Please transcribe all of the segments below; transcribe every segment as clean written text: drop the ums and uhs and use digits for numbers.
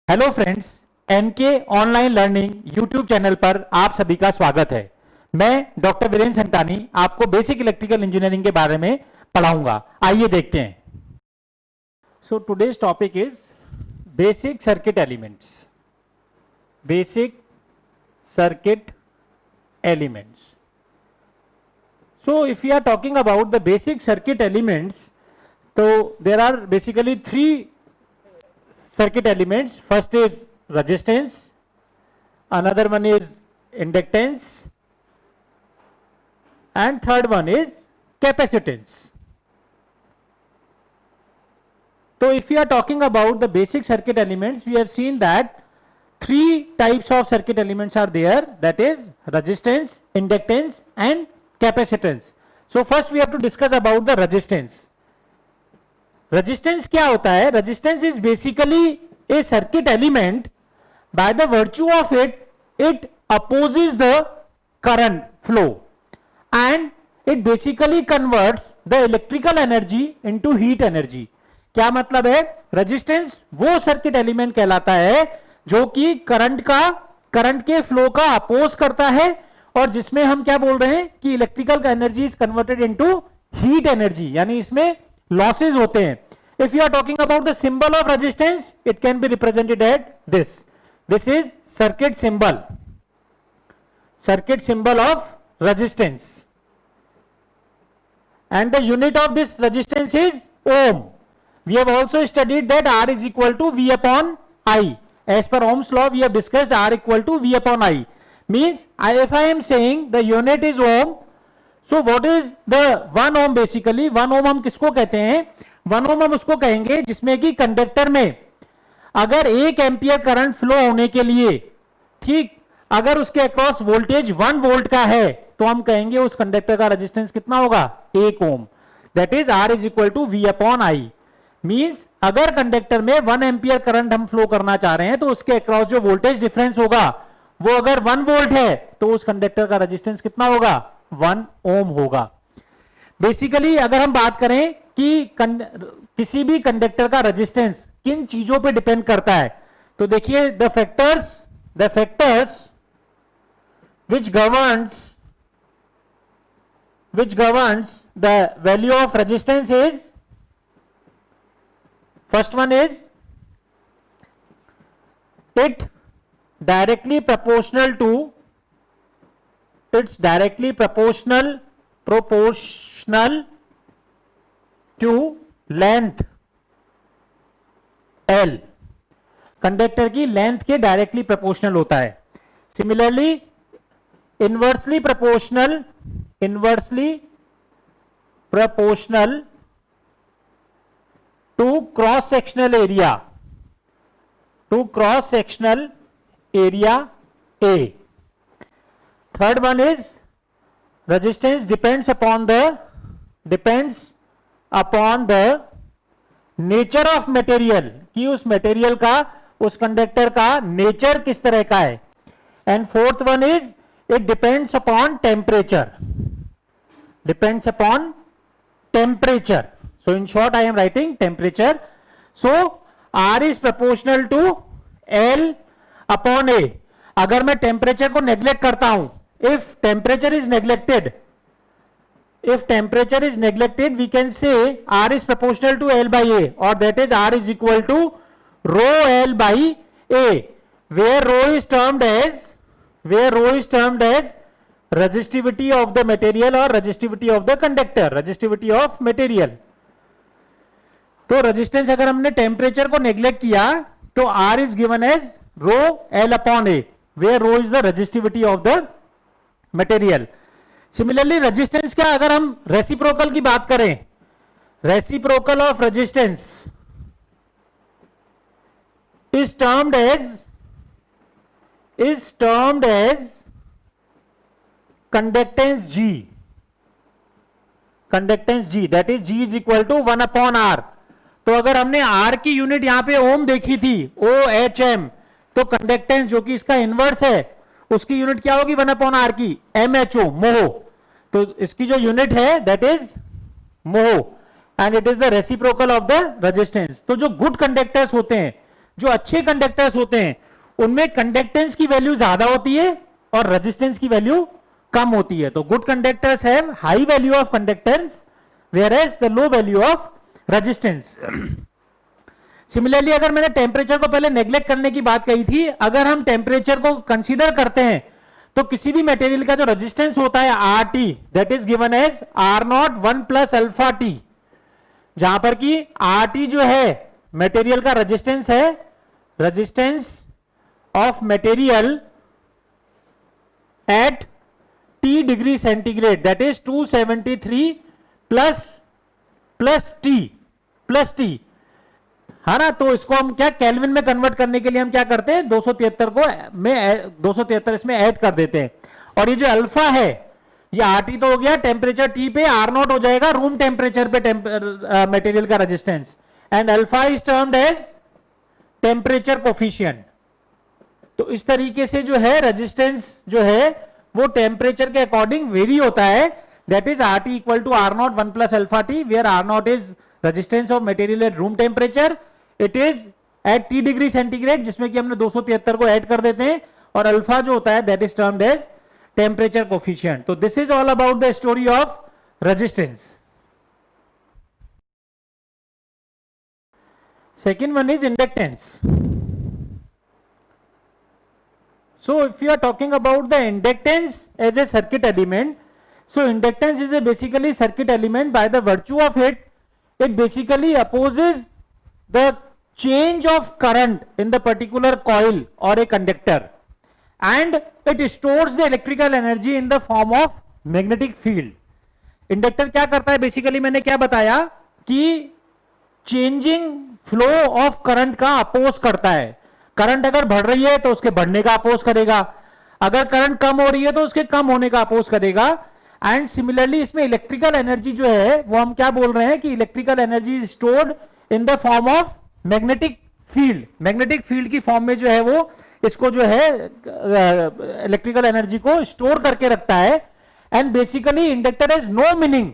Hello friends, NK online learning YouTube channel पर आप सभी का स्वागत है। मैं डॉक्टर वीरेंद्र संतानी आपको बेसिक इलेक्ट्रिकल इंजीनियरिंग के बारे में पढ़ाऊंगा। आइए देखते हैं। So today's topic is basic circuit elements. Basic circuit elements. So if we are talking about the basic circuit elements, so there are basically three circuit elements. First is resistance, another one is inductance, and third one is capacitance. So if we are talking about the basic circuit elements, we have seen that three types of circuit elements are there, that is resistance, inductance and capacitance. So first we have to discuss about the resistance. Resistance क्या होता है? Resistance is basically a circuit element. By the virtue of it, it opposes the current flow and it basically converts the electrical energy into heat energy. क्या मतलब है? Resistance वो circuit element कहलाता है जो कि करंट के फ्लो का अपोज करता है और जिसमें हम क्या बोल रहे हैं कि इलेक्ट्रिकल का energy is converted into heat energy, यानी इसमें लॉसेस होते हैं। If you are talking about the symbol of resistance, it can be represented at this is circuit symbol of resistance and the unit of this resistance is ohm. We have also studied that R is equal to V upon I. As per Ohm's law, we have discussed R equal to V upon I. Means if I am saying the unit is ohm, so what is the 1 ohm? Basically 1 ohm हम किसको कहते हैं? 1 ohm हम उसको कहेंगे जिसमें कि conductor में अगर 1 एम्पियर करंट फ्लो होने के लिए, ठीक, अगर उसके अक्रॉस वोल्टेज 1 वोल्ट का है तो हम कहेंगे उस कंडक्टर का रेजिस्टेंस कितना होगा? 1 ohm. That is R is equal to V upon I. Means अगर कंडक्टर में 1 एम्पियर करंट हम फ्लो करना चाह रहे हैं तो उसके अक्रॉस जो वोल्टेज डिफरेंस होगा वो अगर 1 वोल्ट है तो उस कंडक्टर का रेजिस्टेंस कितना होगा? 1 ओम होगा। बेसिकली अगर हम बात करें कि किसी भी कंडक्टर का रेजिस्टेंस किन चीजों पे डिपेंड करता है, तो देखिए the factors which governs the value of resistance is, first one is it's directly proportional to length L। Conductor की लेंथ के डायरेक्टली प्रोपोर्शनल होता है। Similarly inversely proportional to cross sectional area A। Third one is resistance depends upon the nature of material, कि उस material का, उस conductor का nature किस तरह का है। And fourth one is it depends upon temperature. So in short I am writing temperature. So R is proportional to L upon A. अगर मैं टेम्परेचर को नेग्लेक्ट करता हूं, if temperature is neglected we can say R is proportional to L by A, or that is R is equal to rho L by A, where rho is termed as resistivity of the material or resistivity of the conductor, resistivity of material। तो resistance अगर हमने temperature को neglect किया तो R is given as rho L upon A, where rho is the resistivity of the material. Similarly resistance क्या, अगर हम reciprocal की बात करें, reciprocal of resistance is termed as conductance G, that is G is equal to 1 upon R। तो अगर हमने R की यूनिट यहां पे ओम देखी थी, OHM, तो कंडक्टेंस जो कि इसका इनवर्स है उसकी यूनिट क्या होगी? 1 अपॉन R की MHO, मोहो। तो इसकी जो यूनिट है that is mho and it is the reciprocal of the resistance. तो जो गुड कंडक्टर्स होते हैं जो अच्छे कंडक्टर्स होते हैं उनमें कंडक्टेंस की वैल्यू ज्यादा होती है और रेजिस्टेंस की वैल्यू कम होती है. तो good conductors have high value of conductance whereas the low value of resistance. Similarly अगर मैंने टेम्परेचर को पहले नेग्लेक्ट करने की बात कही थी, अगर हम टेम्परेचर को कंसीडर करते हैं तो किसी भी मटेरियल का जो रेजिस्टेंस होता है R T, that is given as R naught 1 plus alpha T, जहां पर कि आर टी जो है मटेरियल का रेजिस्टेंस है, resistance of material eight T degree centigrade, that is 273 plus T, है ना. तो इसको हम क्या केल्विन में कन्वर्ट करने के लिए हम क्या करते हैं, 273 इसमें ऐड कर देते हैं. और ये जो अल्फा है ये आर टी तो हो गया टेम्परेचर टी पे, आर नॉट हो जाएगा रूम टेम्परेचर पे मटेरियल का resistance, and alpha is termed as temperature coefficient. तो इस तरीके से जो है रेजिस्टेंस जो है वो टेम्परेचर के अकॉर्डिंग वेरी होता है. That is R T equal to R naught 1 plus alpha T, where R naught is resistance of material at room temperature, it is at T degree centigrade, जिसमें कि हमने 273 को ऐड कर देते हैं, और अल्फा जो होता है that is termed as temperature coefficient. तो this is all about the story of resistance. Second one is inductance. So if you are talking about the inductance as a circuit element, so inductance is a basically circuit element. By the virtue of it, it basically opposes the change of current in the particular coil or a conductor, and it stores the electrical energy in the form of magnetic field. Inductor क्या करता है basically, मैंने क्या बताया कि changing flow of current का oppose करता है. करंट अगर बढ़ रही है तो उसके बढ़ने का अपोज करेगा, अगर करंट कम हो रही है तो उसके कम होने का अपोज करेगा. एंड सिमिलरली इसमें इलेक्ट्रिकल एनर्जी जो है वो हम क्या बोल रहे हैं कि electrical energy stored in the form of magnetic field. Magnetic field की फॉर्म में जो है वो इसको जो है इलेक्ट्रिकल एनर्जी को स्टोर करके रखता है. And basically inductor has no meaning,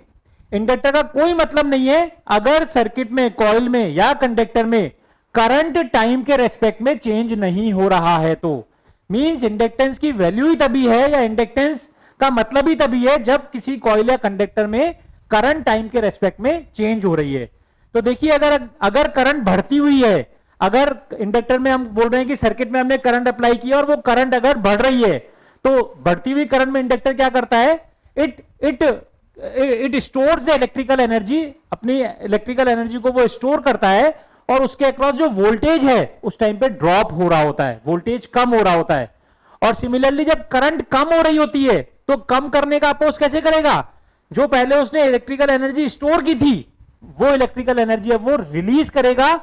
inductor का कोई मतलब नहीं है अगर सर्किट में, कॉइल में या कंडक्टर में करंट टाइम के रेस्पेक्ट में चेंज नहीं हो रहा है. तो मींस इंडक्टेंस की वैल्यू ही तभी है, या इंडक्टेंस का मतलब ही तभी है जब किसी कॉइल या कंडक्टर में करंट टाइम के रेस्पेक्ट में चेंज हो रही है. तो देखिए अगर करंट बढ़ती हुई है, अगर इंडक्टर में हम बोल रहे हैं कि सर्किट में हमने करंट अप्लाई किया और वो करंट अगर बढ़ रही है, तो बढ़ती हुई करंट में इंडक्टर क्या करता है, it stores the electrical energy, अपनी इलेक्ट्रिकल एनर्जी को वो स्टोर करता है, और उसके अक्रॉस जो वोल्टेज है उस टाइम पे ड्रॉप हो रहा होता है, वोल्टेज कम हो रहा होता है. और सिमिलरली जब करंट कम हो रही होती है तो कम करने का अपोज कैसे करेगा, जो पहले उसने इलेक्ट्रिकल एनर्जी स्टोर की थी वो इलेक्ट्रिकल एनर्जी अब वो रिलीज करेगा.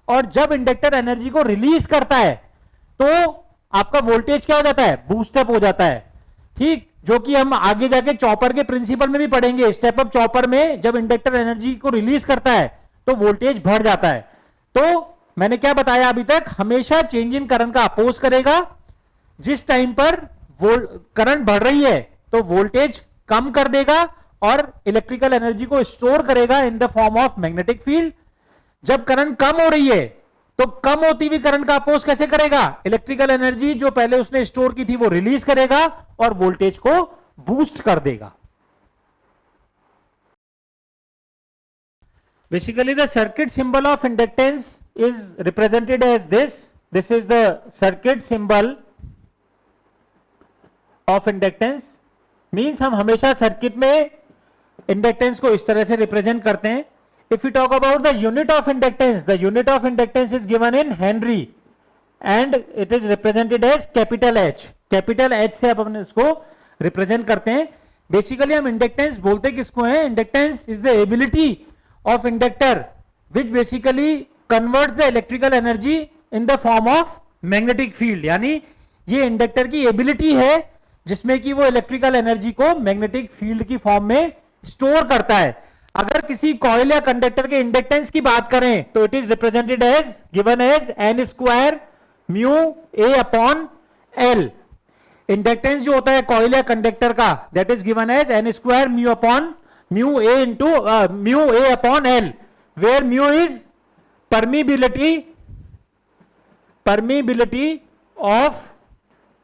और जब इंडक्टर एनर्जी को रिलीज करता है तो आपका वोल्टेज क्या हो जाता है, बूस्टअप हो जाता है. ठीक, जो कि हम आगे जाके चॉपर के प्रिंसिपल में भी पढ़ेंगे. स्टेप अप चॉपर में जब इंडक्टर एनर्जी को रिलीज करता है तो वोल्टेज बढ़ जाता है. तो मैंने क्या बताया अभी तक, हमेशा चेंज इन करंट का अपोज करेगा. जिस टाइम पर करंट बढ़ रही है तो वोल्टेज कम कर देगा और इलेक्ट्रिकल एनर्जी को स्टोर करेगा in the form of magnetic field. जब करंट कम हो रही है तो कम होती हुई करंट का अपोज कैसे करेगा, इलेक्ट्रिकल एनर्जी जो पहले उसने स्टोर की थी वो रिलीज करेगा और वोल्टेज को बूस्ट कर देगा. Basically, the circuit symbol of inductance is represented as this. This is the circuit symbol of inductance. Means हम हमेशा सर्किट में इंडक्टेंस को इस तरह से रिप्रेजेंट करते हैं. If we talk about the unit of inductance, the unit of inductance is given in Henry and it is represented as capital H. Capital H से अपन इसको रिप्रेजेंट करते हैं. बेसिकली हम इंडक्टेंस बोलते किसको हैं, inductance is the ability of inductor which basically converts the electrical energy in the form of magnetic field. यानी ये इंडक्टर की एबिलिटी है जिसमें कि वो इलेक्ट्रिकल एनर्जी को मैग्नेटिक फील्ड की फॉर्म में स्टोर करता है. अगर किसी कॉइल या कंडक्टर के इंडक्टेंस की बात करें तो it is represented as given as N square mu A upon L. Inductance जो होता है कॉइल या कंडक्टर का that is given as N square mu upon mu a into mu a upon L, where mu is permeability permeability of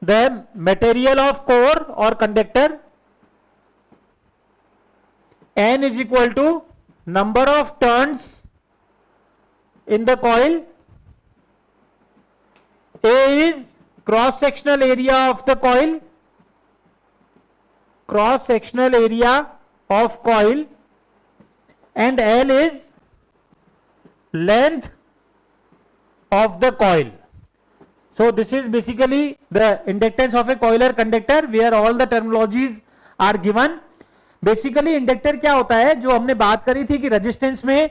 the material of core or conductor. N is equal to number of turns in the coil. A is cross sectional area of the coil, cross sectional area of coil, and L is length of the coil. So this is basically the inductance of a coil or conductor where all the terminologies are given. Basically inductor क्या होता है, जो हमने बात करी थी कि resistance में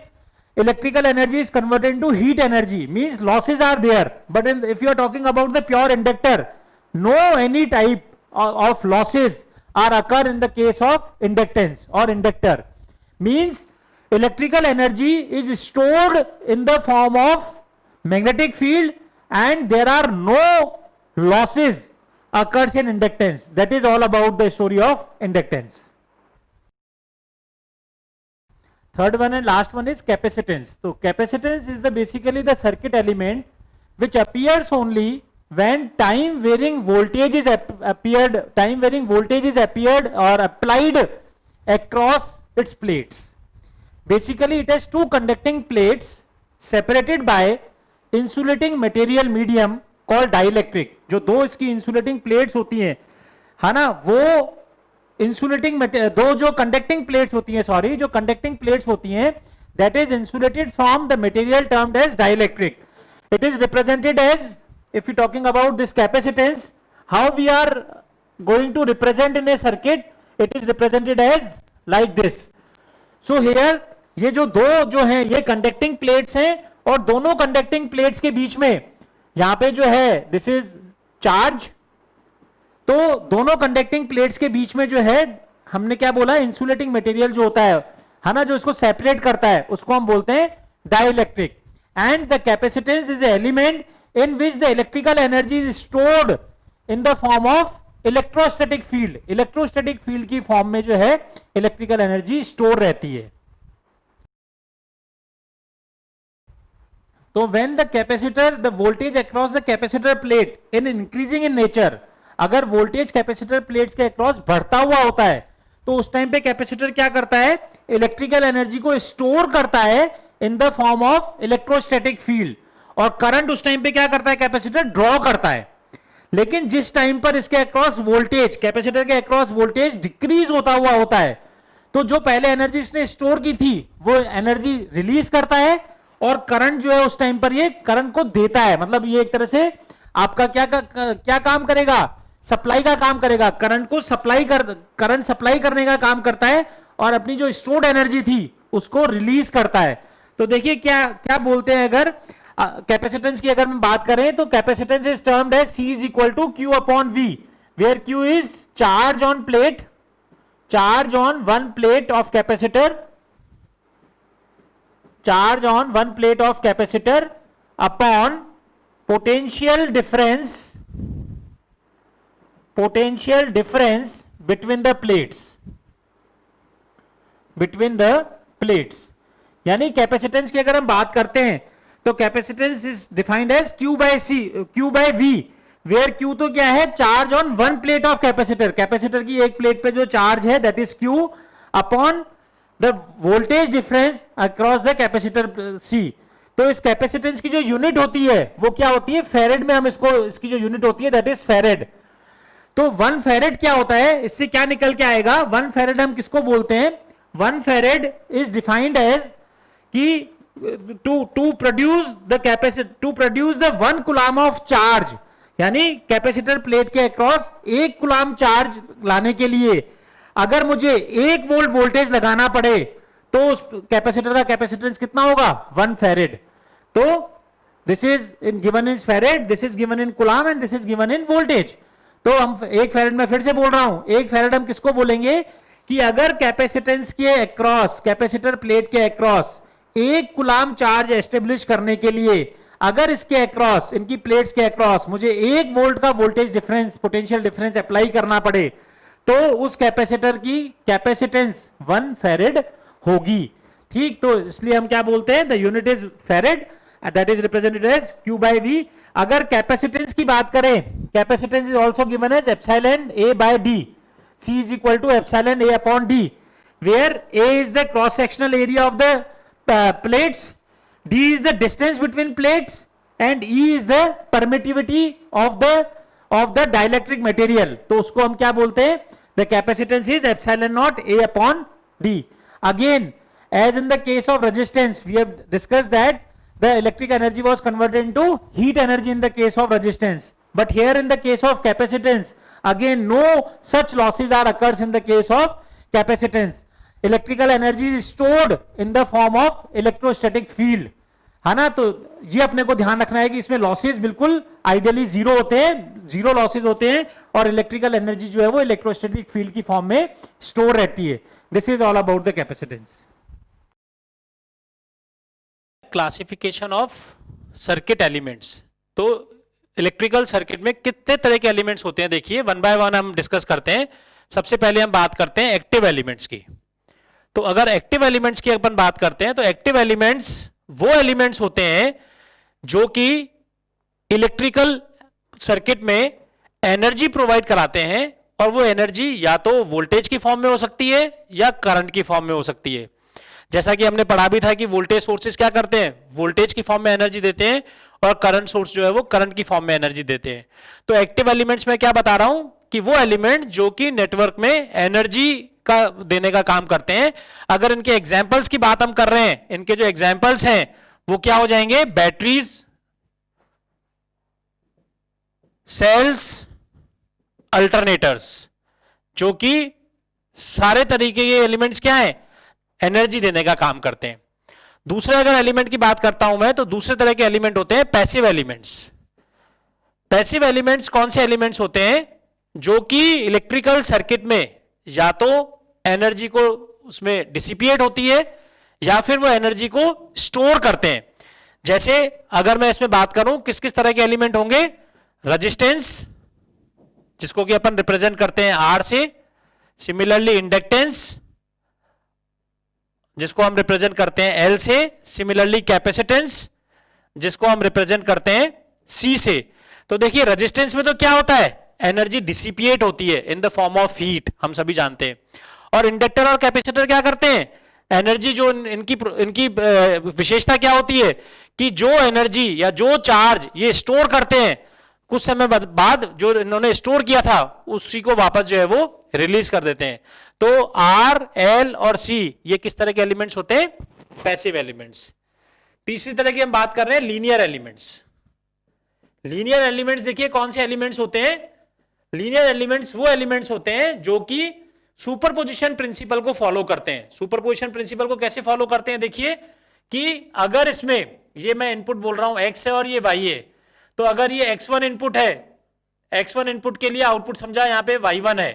electrical energy is converted to heat energy, means losses are there, but if you are talking about the pure inductor, no any type of losses are occur in the case of inductance और inductor. Means electrical energy is stored in the form of magnetic field and there are no losses occurs in inductance. That is all about the story of inductance. Third one and last one is capacitance. So capacitance is the basically the circuit element which appears only when time varying voltage is appeared or applied across its plates. Basically it has two conducting plates separated by insulating material medium called dielectric. जो दो इसकी insulating plates होती हैं, है ना, वो insulating दो जो conducting plates होती हैं, सॉरी, जो conducting plates होती हैं, that is insulated from the material termed as dielectric. It is represented as, if you talking about this capacitance, how we are going to represent in a circuit, it is represented as like this. So here ये जो दो जो हैं ये conducting plates हैं और दोनों conducting plates के बीच में यहां पे जो है दिस इज चार्ज. तो दोनों कंडक्टिंग प्लेट्स के बीच में जो है हमने क्या बोला, इंसुलेटिंग मटेरियल जो होता है ना, जो इसको सेपरेट करता है, उसको हम बोलते हैं dielectric. And the capacitance is element in which the electrical energy is stored in the form of electrostatic field. Electrostatic field की फॉर्म में जो है इलेक्ट्रिकल एनर्जी स्टोर रहती है. तो when the capacitor, the voltage across the capacitor plate in increasing in nature, अगर voltage capacitor plates के across बढ़ता हुआ होता है तो उस टाइम पे कैपेसिटर क्या करता है, इलेक्ट्रिकल एनर्जी को स्टोर करता है in the form of electrostatic field, और करंट उस टाइम पे क्या करता है, कैपेसिटर ड्रॉ करता है. लेकिन जिस टाइम पर इसके अक्रॉस वोल्टेज, कैपेसिटर के अक्रॉस वोल्टेज डिक्रीज होता हुआ होता है, तो जो पहले एनर्जी इसने स्टोर की थी वो एनर्जी रिलीज करता है और करंट जो है उस टाइम पर ये करंट को देता है. मतलब ये एक तरह से आपका क्या काम करेगा, सप्लाई का काम करेगा, करंट को करंट सप्लाई करने का काम करता है और अपनी जो स्टोर्ड एनर्जी थी उसको रिलीज करता है. तो देखिए क्या क्या बोलते हैं, अगर कैपेसिटेंस की अगर हम बात करें तो capacitance is termed as C is equal to Q upon V, where Q is charge on plate, charge on one plate of capacitor, charge on one plate of capacitor upon potential difference between the plates. यानी capacitance की अगर हम बात करते हैं तो capacitance is defined as Q by V, where Q तो क्या है, charge on one plate of capacitor, capacitor की एक प्लेट पे जो चार्ज है that is Q upon the voltage difference across the capacitor C. तो इस कैपेसिटेंस की जो यूनिट होती है वो क्या होती है, फेरेड में हम इसकी जो यूनिट होती है दैट इज फेरेड. तो 1 फेरेड क्या होता है, इससे क्या निकल के आएगा, 1 फेरेड हम किसको बोलते हैं, 1 फेरेड इज डिफाइंड एज कि to produce the 1 coulomb of charge, यानी कैपेसिटर प्लेट के अक्रॉस 1 कूलम चार्ज लाने के लिए अगर मुझे 1 वोल्ट वोल्टेज लगाना पड़े तो उस कैपेसिटर का कैपेसिटेंस कितना होगा, 1 फेरेड. तो this is given in फेरेड, this is given in coulomb and this is given in voltage. तो हम 1 फेरेड में फिर से बोल रहा हूं, 1 फेरेड हम किसको बोलेंगे कि अगर कैपेसिटेंस के अक्रॉस, कैपेसिटर प्लेट के अक्रॉस 1 कूलम चार्ज एस्टेब्लिश करने के लिए अगर इसके अक्रॉस, इनकी प्लेट्स के अक्रॉस मुझे 1 वोल्ट का voltage difference, potential difference apply करना पड़े तो उस कैपेसिटर की कैपेसिटेंस 1 फेरेड होगी. ठीक, तो इसलिए हम क्या बोलते हैं, the unit is farad, that is represented as Q by V. अगर कैपेसिटेंस की बात करें, capacitance is also given as epsilon A by D, C is equal to epsilon A upon D, where A is the cross sectional area of the plates, D is the distance between plates and E is the permittivity of the dielectric material. तो उसको हम क्या बोलते हैं? The capacitance is epsilon not a upon D. Again as in the case of resistance, we have discussed that the electric energy was converted into heat energy in the case of resistance, but here in the case of capacitance, again no such losses are occurs in the case of capacitance. Electrical energy is stored in the form of electrostatic field, है ना. तो ये अपने को ध्यान रखना है कि इसमें लॉसेस बिल्कुल आइडियली जीरो होते हैं, जीरो लॉसेस होते हैं, और इलेक्ट्रिकल एनर्जी जो है वो इलेक्ट्रोस्टैटिक फील्ड की फॉर्म में स्टोर रहती है. This is all about the capacitance. Classification of circuit elements. तो इलेक्ट्रिकल सर्किट में कितने तरह के एलिमेंट्स होते हैं, देखिए वन बाय वन हम डिस्कस करते हैं. सबसे पहले हम बात करते हैं एक्टिव एलिमेंट्स की. तो अगर एक्टिव एलिमेंट्स की अपन बात करते हैं तो एक्टिव एलिमेंट्स वो एलिमेंट्स होते हैं जो कि इलेक्ट्रिकल सर्किट में एनर्जी प्रोवाइड कराते हैं, और वो एनर्जी या तो वोल्टेज की फॉर्म में हो सकती है या करंट की फॉर्म में हो सकती है. जैसा कि हमने पढ़ा भी था कि वोल्टेज सोर्सेस क्या करते हैं, वोल्टेज की फॉर्म में एनर्जी देते हैं, और करंट सोर्स जो है वो करंट की फॉर्म में एनर्जी देते हैं. तो एक्टिव एलिमेंट्स में क्या बता रहा हूं कि वो एलिमेंट जो कि नेटवर्क में एनर्जी का देने का काम करते हैं. अगर इनके एग्जांपल्स की बात हम कर रहे हैं, इनके जो एग्जांपल्स हैं वो क्या हो जाएंगे, बैटरीज, सेल्स, अल्टरनेटर्स, जो कि सारे तरीके के एलिमेंट्स क्या हैं, एनर्जी देने का काम करते हैं. दूसरे अगर एलिमेंट की बात करता हूं मैं, तो दूसरे तरह के एलिमेंट होते हैं पैसिव एलिमेंट्स. पैसिव एलिमेंट्स कौन से एलिमेंट्स होते हैं, जो कि इलेक्ट्रिकल सर्किट में या तो एनर्जी को उसमें डिसिपिएट होती है या फिर वो एनर्जी को स्टोर करते हैं. जैसे अगर मैं इसमें बात करूं किस किस तरह के एलिमेंट होंगे, रेजिस्टेंस जिसको कि अपन रिप्रेजेंट करते हैं आर से, सिमिलरली इंडक्टेंस जिसको हम रिप्रेजेंट करते हैं एल से, सिमिलरली कैपेसिटेंस जिसको हम रिप्रेजेंट करते हैं सी से. तो देखिए रेजिस्टेंस में तो क्या होता है, एनर्जी डिसिपिएट होती है in the form of heat, हम सभी जानते हैं. और इंडक्टर और कैपेसिटर क्या करते हैं, एनर्जी जो इनकी विशेषता क्या होती है कि जो एनर्जी या जो चार्ज ये स्टोर करते हैं, कुछ समय बाद जो इन्होंने स्टोर किया था उसी को वापस जो है वो रिलीज कर देते हैं. तो आर, एल और सी ये किस तरह के एलिमेंट्स होते हैं, पैसिव एलिमेंट्स. तीसरी तरह की हम बात कर रहे हैं लीनियर एलिमेंट्स. लीनियर एलिमेंट्स देखिए कौन से एलिमेंट्स होते हैं, लीनियर एलिमेंट्स वो एलिमेंट्स होते हैं जो कि सुपरपोजिशन प्रिंसिपल को फॉलो करते हैं. सुपरपोजिशन प्रिंसिपल को कैसे फॉलो करते हैं, देखिए कि अगर इसमें ये मैं इनपुट बोल रहा हूं एक्स है और ये वाई है, तो अगर ये x1 इनपुट है, x1 इनपुट के लिए आउटपुट समझा यहां पे y1 है,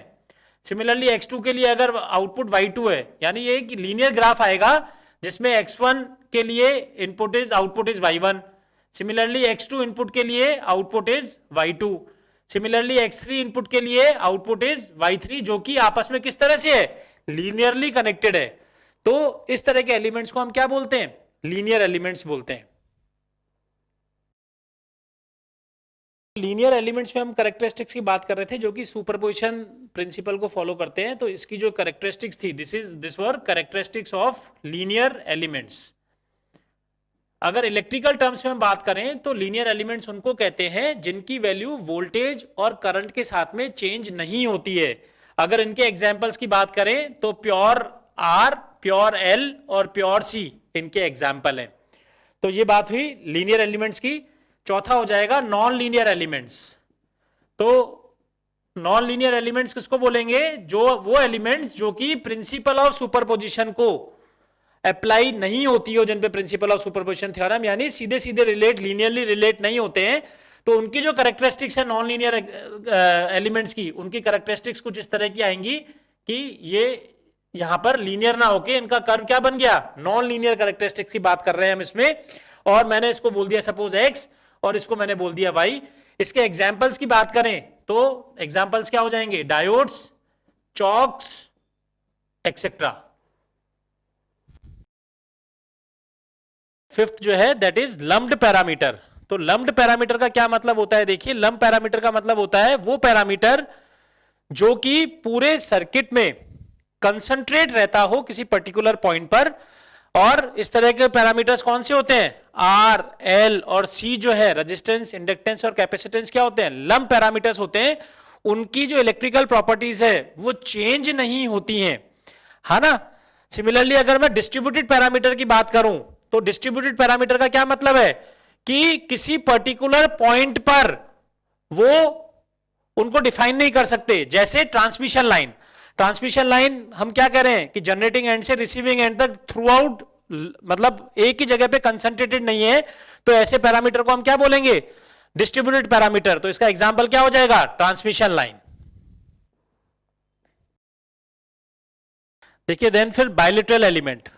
सिमिलरली x2 के लिए अगर आउटपुट y2 है, यानी ये एक लीनियर ग्राफ आएगा जिसमें x1 के लिए input is output is y1, similarly x2 input के लिए output is y2, similarly x3 input के लिए आउटपुट इज y3, जो कि आपस में किस तरह से है, लीनियरली कनेक्टेड है. तो इस तरह के एलिमेंट्स को हम क्या बोलते हैं, लीनियर एलिमेंट्स बोलते हैं. लीनियर एलिमेंट्स में हम कैरेक्टरिस्टिक्स की बात कर रहे थे जो कि सुपरपोजिशन प्रिंसिपल को फॉलो करते हैं. तो इसकी जो कैरेक्टरिस्टिक्स थी, this were characteristics of linear elements. अगर इलेक्ट्रिकल टर्म्स में हम बात करें तो लीनियर एलिमेंट्स उनको कहते हैं जिनकी वैल्यू वोल्टेज और करंट के साथ में चेंज नहीं होती है. अगर इनके एग्जांपल्स की बात करें तो प्योर आर, प्योर एल और प्योर सी इनके एग्जांपल हैं. तो ये बात हुई लीनियर एलिमेंट्स की. चौथा हो जाएगा नॉन लीनियर एलिमेंट्स. तो नॉन लीनियर एलिमेंट्स किसको बोलेंगे, जो वो एलिमेंट्स जो कि प्रिंसिपल ऑफ सुपरपोजिशन को अप्लाई नहीं होती हो, जिन पे प्रिंसिपल ऑफ सुपरपोजिशन थ्योरम यानी सीधे सीधे रिलेट, लीनियरली रिलेट नहीं होते हैं. तो उनकी जो कैरेक्टरिस्टिक्स है नॉन लीनियर एलिमेंट्स की, उनकी कैरेक्टरिस्टिक्स कुछ इस तरह की आएंगी कि ये यहां पर लीनियर ना होके इनका कर्व क्या बन गया, नॉन लीनियर कैरेक्टरिस्टिक्स की बात कर रहे हैं हम इसमें. और मैंने इसको बोल दिया सपोज एक्स और इसको मैंने बोल दिया वाई. इसके एग्जाम्पल्स की बात करें तो एग्जाम्पल्स क्या हो जाएंगे, डायोड्स, चॉक्स एक्सेट्रा. फिफ्थ जो है दैट इज लम्प्ड पैरामीटर. तो लम्प्ड पैरामीटर का क्या मतलब होता है? देखिए, लम्प पैरामीटर का मतलब होता है वो पैरामीटर जो कि पूरे सर्किट में कंसंट्रेट रहता हो किसी पर्टिकुलर पॉइंट पर। और इस तरह के पैरामीटर्स कौन से होते हैं? आर, एल और सी जो है, रेजिस्टेंस, इंडक्टेंस और कैपेसिटेंस, क्या होते हैं? लम्प पैरामीटर्स होते हैं। उनकी जो इलेक्ट्रिकल प्रॉपर्टीज है वो चेंज नहीं होती हैं, है ना। सिमिलरली अगर मैं डिस्ट्रीब्यूटेड पैरामीटर की बात करूं, तो डिस्ट्रीब्यूटेड पैरामीटर का क्या मतलब है कि किसी पर्टिकुलर पॉइंट पर वो उनको डिफाइन नहीं कर सकते। जैसे ट्रांसमिशन लाइन, ट्रांसमिशन लाइन हम क्या कह रहे हैं कि जनरेटिंग एंड से रिसीविंग एंड तक थ्रू आउट, मतलब एक ही जगह पे कंसंट्रेटेड नहीं है, तो ऐसे पैरामीटर को हम क्या बोलेंगे? Distributed parameter. तो इसका एग्जांपल क्या हो जाएगा? Transmission line. देखिए देन फिर बायलिटरल एलिमेंट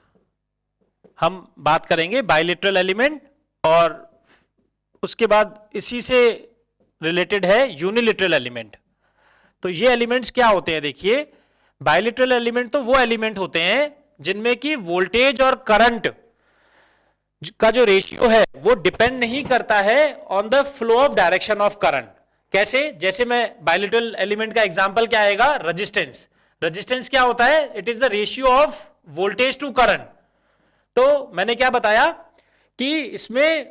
हम बात करेंगे, बायलिटरल एलिमेंट, और उसके बाद इसी से रिलेटेड है यूनिलिटरल एलिमेंट। तो ये एलिमेंट्स क्या होते हैं? देखिए, बायलिटरल एलिमेंट तो वो एलिमेंट होते हैं जिनमें कि वोल्टेज और करंट का जो रेशियो है वो डिपेंड नहीं करता है on the flow of direction of current. कैसे? जैसे मैं बायलिटरल एलिमेंट का एग्जांपल क्या आएगा? रेजिस्टेंस। रेजिस्टेंस क्या होता है? It is the ratio of voltage to current. तो मैंने क्या बताया कि इसमें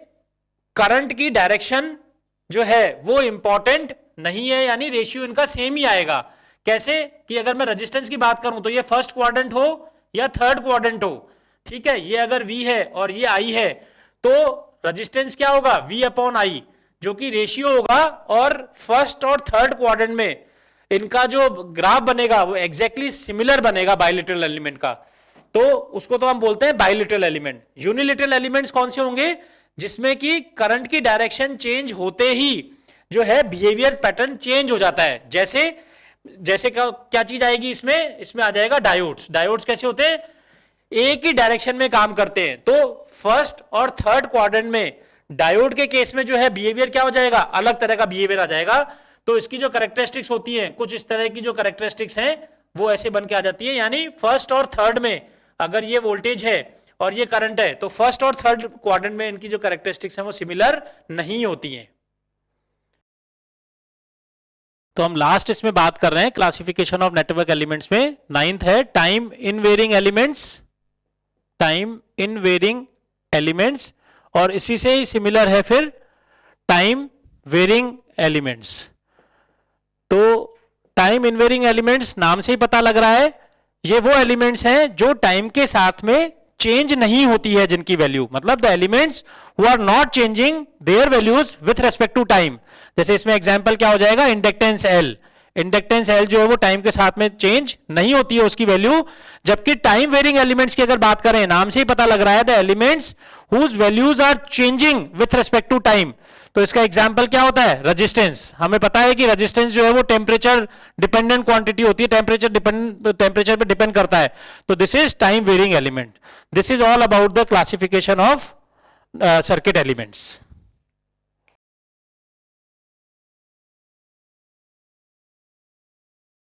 करंट की डायरेक्शन जो है वो इंपॉर्टेंट नहीं है, यानी रेशियो इनका सेम ही आएगा। कैसे? कि अगर मैं रेजिस्टेंस की बात करूं तो ये फर्स्ट क्वाड्रेंट हो या थर्ड क्वाड्रेंट हो, ठीक है, ये अगर V है और ये I है, तो रेजिस्टेंस क्या होगा? V अपॉन I, जो कि रेशियो होगा, और फर्स्ट और थर्ड क्वाड्रेंट में इनका जो ग्राफ बनेगा वो एग्जैक्टली सिमिलर बनेगा बायलिटरल एलिमेंट का। तो उसको तो हम बोलते हैं बायलिटरल एलिमेंट। यूनिलिटरल एलिमेंट्स कौन से होंगे? जिसमें कि करंट की डायरेक्शन चेंज होते ही जो है बिहेवियर पैटर्न चेंज हो जाता है। जैसे क्या चीज आएगी इसमें? इसमें आ जाएगा डायोड्स। डायोड्स कैसे होते हैं? एक ही डायरेक्शन में काम करते हैं। तो फर्स्ट और थर्ड क्वाड्रेंट में डायोड के केस में जो है बिहेवियर क्या हो जाएगा? अलग तरह का बिहेवियर आ जाएगा। तो इसकी जो कैरेक्टरिस्टिक्स होती हैं, कुछ इस तरह की जो कैरेक्टरिस्टिक्स हैं वो ऐसे बन के आ जाती है। यानी फर्स्ट और थर्ड में अगर ये वोल्टेज है और ये करंट है, तो फर्स्ट और थर्ड क्वाड्रेंट में इनकी जो कैरेक्टरिस्टिक्स हैं वो सिमिलर नहीं होती हैं। तो हम लास्ट इसमें बात कर रहे हैं क्लासिफिकेशन ऑफ नेटवर्क एलिमेंट्स में। 9th है time invariant elements, time invariant elements, और इसी से ही सिमिलर है फिर टाइम वेरिंग एलिमेंट्स। तो टाइम इन वेरिंग एलिमेंट्स नाम से ही पता लग रहा है, ये वो एलिमेंट्स हैं जो टाइम के साथ में चेंज नहीं होती है जिनकी वैल्यू, मतलब the elements who are not changing their values with respect to time. जैसे इसमें एग्जांपल क्या हो जाएगा? Inductance L. इंडक्टेंस एल जो है वो टाइम के साथ में चेंज नहीं होती है उसकी वैल्यू। जबकि टाइम वेरिंग एलिमेंट्स की अगर बात करें, नाम से ही पता लग रहा है the elements whose values are changing with respect to time. तो इसका एग्जांपल क्या होता है? रेजिस्टेंस। हमें पता है कि रेजिस्टेंस जो है वो टेम्परेचर डिपेंडेंट क्वांटिटी होती है, टेम्परेचर पे डिपेंड करता है। तो this is time varying element. This is all about the classification of circuit elements.